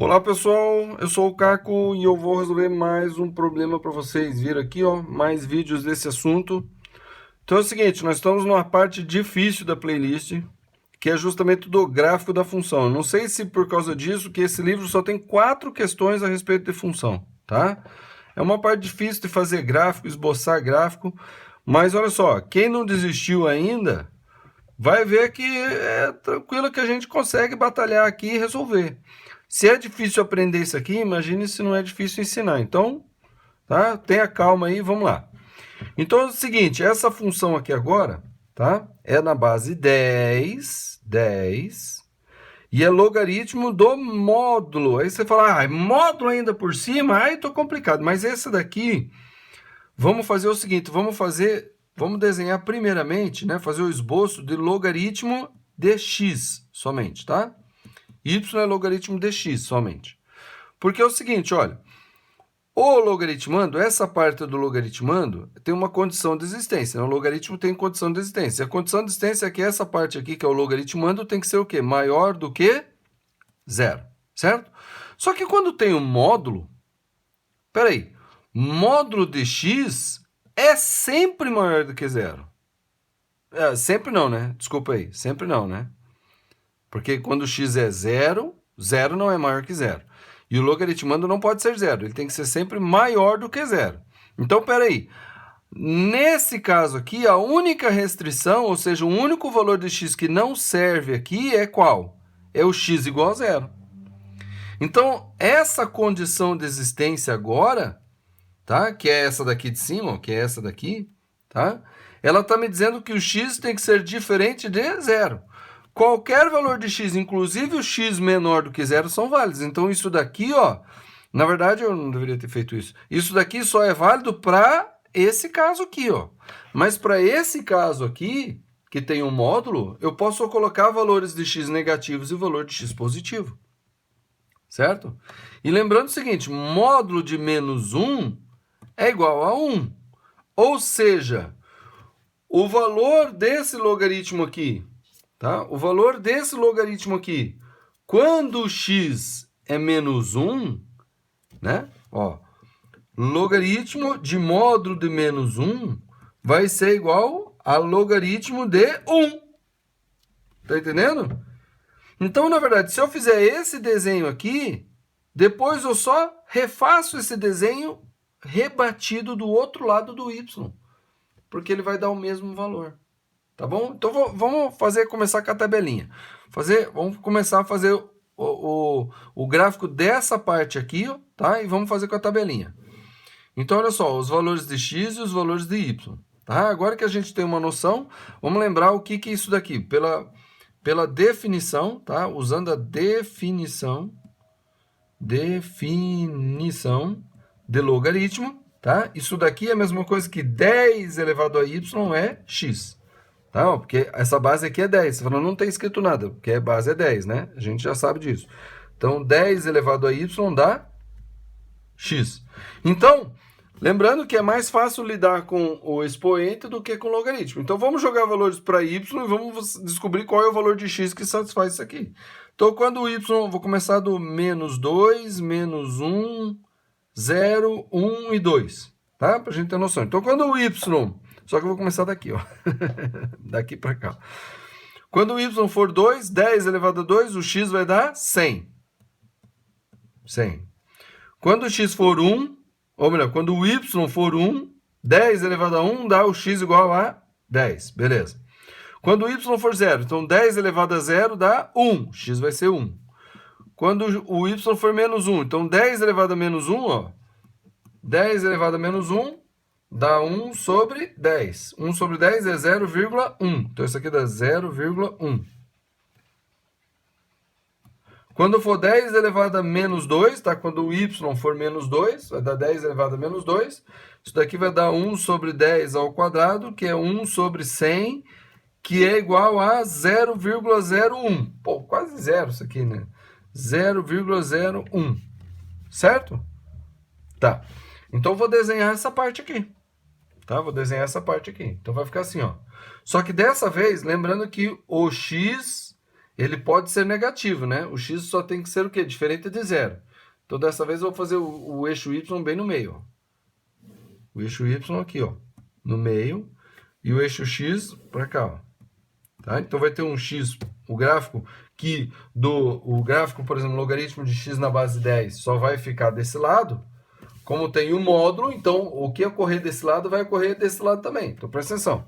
Olá pessoal, eu sou o Caco e eu vou resolver mais um problema para vocês. Viram aqui, ó, mais vídeos desse assunto. Então é o seguinte, nós estamos numa parte difícil da playlist, que é justamente do gráfico da função. Eu não sei se por causa disso que esse livro só tem 4 questões a respeito de função, tá? É uma parte difícil de fazer gráfico, esboçar gráfico, mas olha só, quem não desistiu ainda, vai ver que é tranquilo que a gente consegue batalhar aqui e resolver. Se é difícil aprender isso aqui, imagine se não é difícil ensinar. Então, tá? Tenha calma aí, vamos lá. Então é o seguinte, essa função aqui agora, tá? É na base 10, e é logaritmo do módulo. Aí você fala, módulo ainda por cima? Aí tô complicado. Mas esse daqui, vamos fazer o seguinte, vamos desenhar primeiramente, né? Fazer o esboço de logaritmo de x somente, tá? Y é logaritmo de x somente. Porque é o seguinte, olha, o logaritmando, essa parte do logaritmando, tem uma condição de existência. Né? O logaritmo tem condição de existência. A condição de existência é que essa parte aqui, que é o logaritmando, tem que ser o quê? Maior do que zero, certo? Só que quando tem um módulo, peraí, módulo de x é sempre maior do que zero. Sempre não, né? Desculpa aí, sempre não, né? Porque quando x é zero, zero não é maior que zero. E o logaritmando não pode ser zero, ele tem que ser sempre maior do que zero. Então, peraí, nesse caso aqui, a única restrição, ou seja, o único valor de x que não serve aqui é qual? É o x igual a zero. Então, essa condição de existência agora, tá? Que é essa daqui de cima, que é essa daqui, tá? Ela está me dizendo que o x tem que ser diferente de zero. Qualquer valor de x, inclusive o x menor do que zero, são válidos. Então, isso daqui, ó, na verdade, eu não deveria ter feito isso. Isso daqui só é válido para esse caso aqui, ó. Mas para esse caso aqui, que tem um módulo, eu posso colocar valores de x negativos e valor de x positivo. Certo? E lembrando o seguinte, módulo de menos 1 é igual a 1. Ou seja, o valor desse logaritmo aqui, tá? O valor desse logaritmo aqui, quando x é menos 1, né? Ó, logaritmo de módulo de menos 1 vai ser igual a logaritmo de 1. Tá entendendo? Então, na verdade, se eu fizer esse desenho aqui, depois eu só refaço esse desenho rebatido do outro lado do y, porque ele vai dar o mesmo valor. Tá bom? Então, vamos começar com a tabelinha. Vamos começar a fazer o gráfico dessa parte aqui, ó, tá? E vamos fazer com a tabelinha. Então, olha só, os valores de x e os valores de y. Tá? Agora que a gente tem uma noção, vamos lembrar o que é isso daqui. Pela definição, tá? Usando a definição de logaritmo, tá? Isso daqui é a mesma coisa que 10 elevado a y é x. Tá? Porque essa base aqui é 10. Você fala, não tem escrito nada, porque a base é 10, né? A gente já sabe disso. Então, 10 elevado a y dá x. Então, lembrando que é mais fácil lidar com o expoente do que com o logaritmo. Então, vamos jogar valores para y e vamos descobrir qual é o valor de x que satisfaz isso aqui. Então, quando o y, vou começar do menos 2, menos 1, 0, 1 e 2. Tá? Para a gente ter noção. Então, quando o y... Só que eu vou começar daqui, ó. Daqui para cá. Quando o y for 2, 10 elevado a 2, o x vai dar 100. 100. Quando o x for 1, ou melhor, quando o y for 1, 10 elevado a 1 dá o x igual a 10. Beleza. Quando o y for 0, então 10 elevado a 0 dá 1. X vai ser 1. Quando o y for menos 1, então 10 elevado a menos 1, ó. 10 elevado a menos 1 dá 1 sobre 10. 1 sobre 10 é 0,1. Então, isso aqui dá 0,1. Quando for 10 elevado a menos 2, tá? Quando o y for menos 2, vai dar 10 elevado a menos 2. Isso daqui vai dar 1 sobre 10 ao quadrado, que é 1 sobre 100, que é igual a 0,01. Pô, quase zero isso aqui, né? 0,01. Certo? Tá. Então, vou desenhar essa parte aqui. Tá? Vou desenhar essa parte aqui. Então, vai ficar assim, ó. Só que dessa vez, lembrando que o x, ele pode ser negativo, né? O x só tem que ser o quê? Diferente de zero. Então, dessa vez, eu vou fazer o eixo y bem no meio. Ó. O eixo y aqui, ó, no meio. E o eixo x para cá, ó. Tá? Então, vai ter um x, o gráfico, o gráfico, por exemplo, logaritmo de x na base 10 só vai ficar desse lado. Como tem o módulo, então, o que ocorrer desse lado vai ocorrer desse lado também. Então, presta atenção.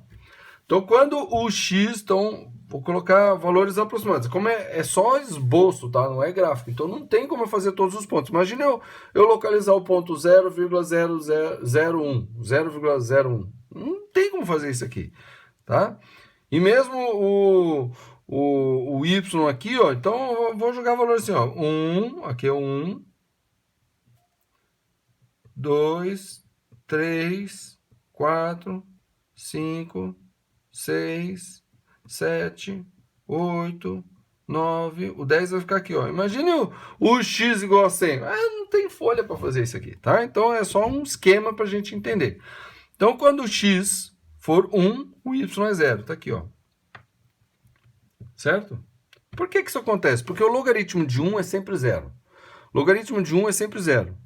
Então, quando o x, então, vou colocar valores aproximados. Como é só esboço, tá? Não é gráfico. Então, não tem como eu fazer todos os pontos. Imagina eu localizar o ponto 0,0001, 0,01. Não tem como fazer isso aqui, tá? E mesmo o y aqui, ó, então, eu vou jogar valor assim, ó. 1, aqui é 1, 2, 3, 4, 5, 6, 7, 8, 9, o 10 vai ficar aqui, ó. Imagine o x igual a 100. Não tem folha para fazer isso aqui, tá? Então, é só um esquema para a gente entender. Então, quando o x for 1, o y é 0. Tá aqui, ó. Certo? Por que isso acontece? Porque o logaritmo de 1 é sempre 0. Logaritmo de 1 é sempre 0.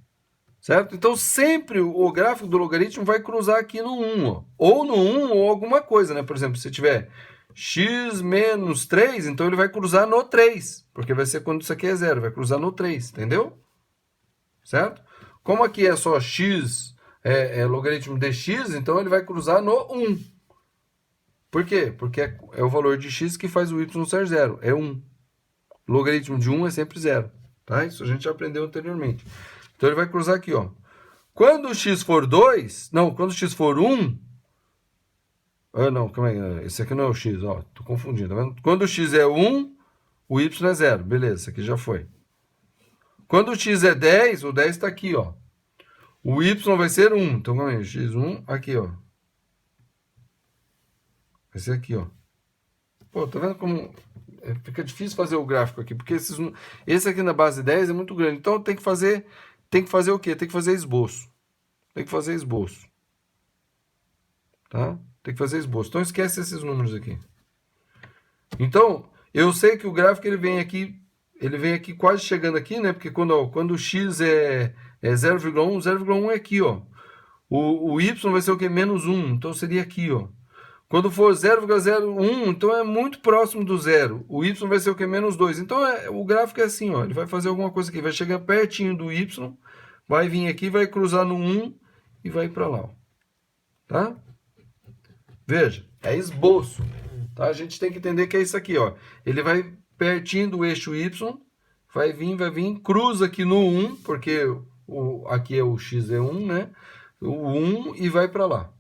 Certo? Então, sempre o gráfico do logaritmo vai cruzar aqui no 1. Ó. Ou no 1 ou alguma coisa, né? Por exemplo, se tiver x menos 3, então ele vai cruzar no 3. Porque vai ser quando isso aqui é 0. Vai cruzar no 3. Entendeu? Certo? Como aqui é só x, logaritmo de x, então ele vai cruzar no 1. Por quê? Porque é o valor de x que faz o y ser 0. É 1. Logaritmo de 1 é sempre 0. Tá? Isso a gente já aprendeu anteriormente. Então, ele vai cruzar aqui, ó. Quando o x for 2... Não, quando o x for 1... não, calma aí. Esse aqui não é o x, ó. Tô confundindo, tá vendo? Quando o x é 1, o y é 0. Beleza, esse aqui já foi. Quando o x é 10, o 10 tá aqui, ó. O y vai ser 1. Então, calma aí. x1, aqui, ó. Vai ser aqui, ó. Pô, tá vendo como... Fica difícil fazer o gráfico aqui, porque esse aqui na base 10 é muito grande. Então, tem que fazer o quê? Tem que fazer esboço. Tem que fazer esboço. Tá? Tem que fazer esboço. Então, esquece esses números aqui. Então, eu sei que o gráfico ele vem aqui quase chegando aqui, né? Porque quando o x é 0,1, 0,1 é aqui, ó. O y vai ser o quê? Menos 1. Então, seria aqui, ó. Quando for 0,01, então é muito próximo do zero. O y vai ser o quê? Menos 2. Então, o gráfico é assim, ó. Ele vai fazer alguma coisa aqui. Vai chegar pertinho do y, vai vir aqui, vai cruzar no 1 e vai para lá, ó. Tá? Veja, é esboço. Tá? A gente tem que entender que é isso aqui, ó. Ele vai pertinho do eixo y, vai vir, cruza aqui no 1, porque aqui é o x é 1, né? O 1 e vai para lá.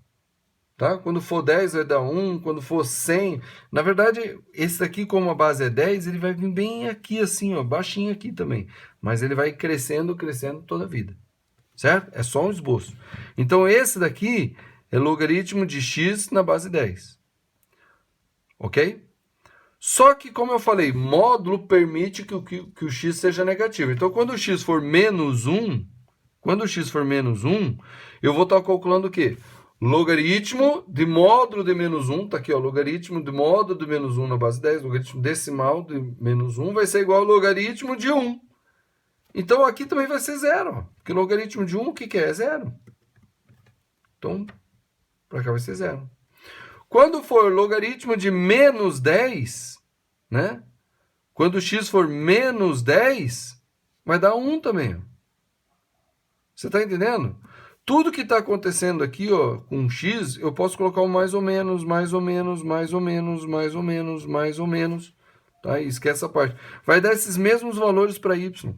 Tá? Quando for 10 vai dar 1, quando for 100... Na verdade, esse aqui, como a base é 10, ele vai vir bem aqui assim, ó, baixinho aqui também. Mas ele vai crescendo, crescendo toda a vida. Certo? É só um esboço. Então, esse daqui é logaritmo de x na base 10. Ok? Só que, como eu falei, módulo permite que o x seja negativo. Então, quando o x for menos 1, eu vou estar calculando o quê? Logaritmo de módulo de menos 1, tá aqui, ó, logaritmo de módulo de menos 1 na base 10, logaritmo decimal de menos 1 vai ser igual ao logaritmo de 1. Então, aqui também vai ser 0, ó, porque logaritmo de 1, o que é? É 0. Então, para cá vai ser 0. Quando for logaritmo de menos 10, né? Quando x for menos 10, vai dar 1 também, ó. Você está entendendo? Tudo que está acontecendo aqui, ó, com x, eu posso colocar um mais ou menos, mais ou menos, mais ou menos, mais ou menos, mais ou menos. Tá? E esquece essa parte. Vai dar esses mesmos valores para y.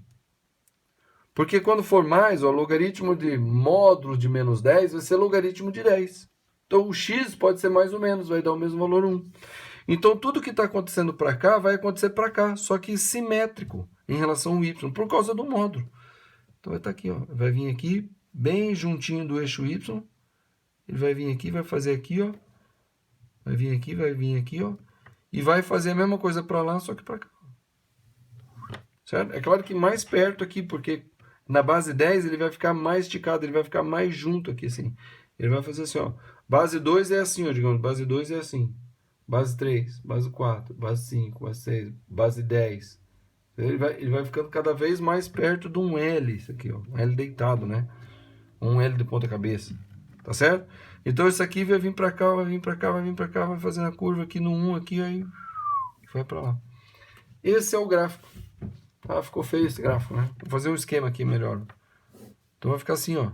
Porque quando for mais, ó, logaritmo de módulo de menos 10 vai ser logaritmo de 10. Então, o x pode ser mais ou menos, vai dar o mesmo valor 1. Então, tudo que está acontecendo para cá vai acontecer para cá, só que simétrico em relação ao y, por causa do módulo. Então, vai estar aqui, ó, vai vir aqui, bem juntinho do eixo y, ele vai vir aqui, vai fazer aqui, ó, vai vir aqui, ó, e vai fazer a mesma coisa para lá, só que para cá. Certo? É claro que mais perto aqui, porque na base 10 ele vai ficar mais esticado, ele vai ficar mais junto aqui, assim. Ele vai fazer assim, ó, base 2 é assim, ó, digamos, base 2 é assim. base 3, base 4, base 5, base 6, base 10. Ele vai ficando cada vez mais perto de um L, isso aqui, ó, um L deitado, né? Um L de ponta cabeça, tá certo? Então isso aqui vai vir para cá, vai vir para cá, vai vir para cá, vai fazendo a curva aqui no 1 aqui, aí vai para lá. Esse é o gráfico. Ah, ficou feio esse gráfico, né? Vou fazer um esquema aqui melhor. Então vai ficar assim, ó.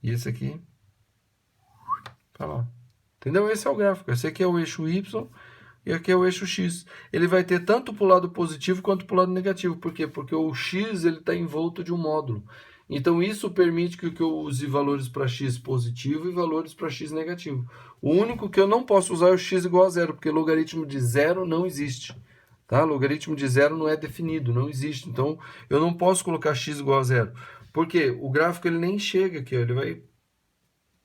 E esse aqui para lá. Entendeu? Esse é o gráfico. Esse aqui é o eixo Y e aqui é o eixo X. Ele vai ter tanto para o lado positivo quanto para o lado negativo. Por quê? Porque o X está envolto de um módulo. Então isso permite que eu use valores para X positivo e valores para X negativo. O único que eu não posso usar é o X igual a zero, porque logaritmo de zero não existe. Tá? Logaritmo de zero não é definido, não existe. Então eu não posso colocar X igual a zero. Por quê? O gráfico ele nem chega aqui, ó, ele vai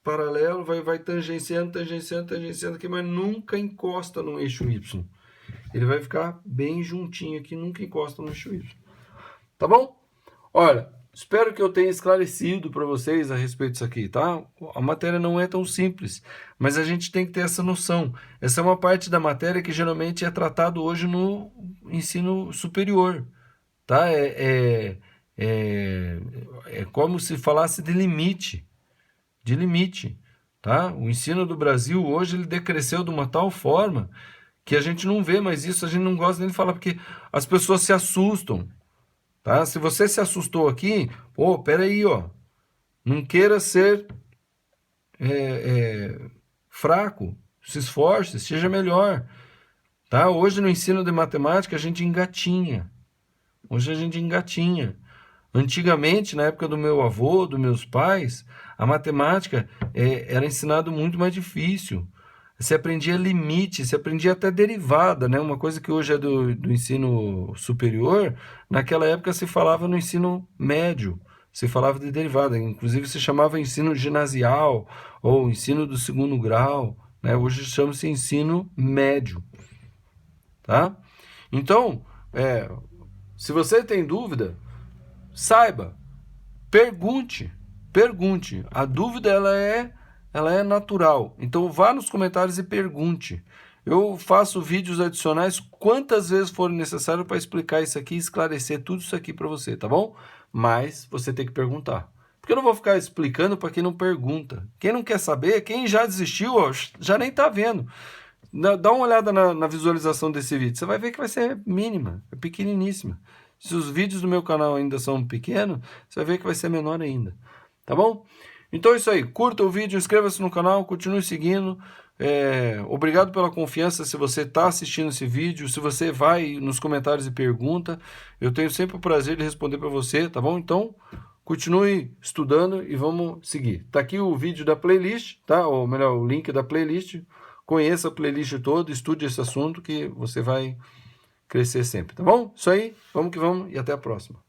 paralelo, vai tangenciando aqui, mas nunca encosta no eixo Y. Ele vai ficar bem juntinho aqui, nunca encosta no eixo Y. Tá bom? Olha, espero que eu tenha esclarecido para vocês a respeito disso aqui, tá? A matéria não é tão simples, mas a gente tem que ter essa noção. Essa é uma parte da matéria que geralmente é tratado hoje no ensino superior, tá? É como se falasse de limite. Tá? O ensino do Brasil hoje ele decresceu de uma tal forma que a gente não vê mais isso, a gente não gosta nem de falar, porque as pessoas se assustam, tá? Se você se assustou aqui, pô, peraí, ó, não queira ser fraco, se esforce, seja melhor, tá? Hoje no ensino de matemática a gente engatinha, Antigamente, na época do meu avô, dos meus pais, a matemática era ensinado muito mais difícil. Você aprendia limite, você aprendia até derivada, né? Uma coisa que hoje é do ensino superior, naquela época se falava no ensino médio, se falava de derivada, inclusive se chamava ensino ginasial ou ensino do segundo grau, né? Hoje chama-se ensino médio, tá? Então, se você tem dúvida, saiba, pergunte. A dúvida ela é natural. Então vá nos comentários e pergunte. Eu faço vídeos adicionais quantas vezes for necessário para explicar isso aqui, esclarecer tudo isso aqui para você, tá bom? Mas você tem que perguntar. Porque eu não vou ficar explicando para quem não pergunta. Quem não quer saber, quem já desistiu, ó, já nem está vendo. Dá uma olhada na visualização desse vídeo. Você vai ver que vai ser mínima, é pequeniníssima. Se os vídeos do meu canal ainda são pequenos, você vai ver que vai ser menor ainda. Tá bom? Então é isso aí. Curta o vídeo, inscreva-se no canal, continue seguindo. Obrigado pela confiança se você está assistindo esse vídeo. Se você vai nos comentários e pergunta, eu tenho sempre o prazer de responder para você, tá bom? Então, continue estudando e vamos seguir. Tá aqui o vídeo da playlist, tá? Ou melhor, o link da playlist. Conheça a playlist toda, estude esse assunto que você vai crescer sempre, tá bom? Isso aí, vamos que vamos e até a próxima.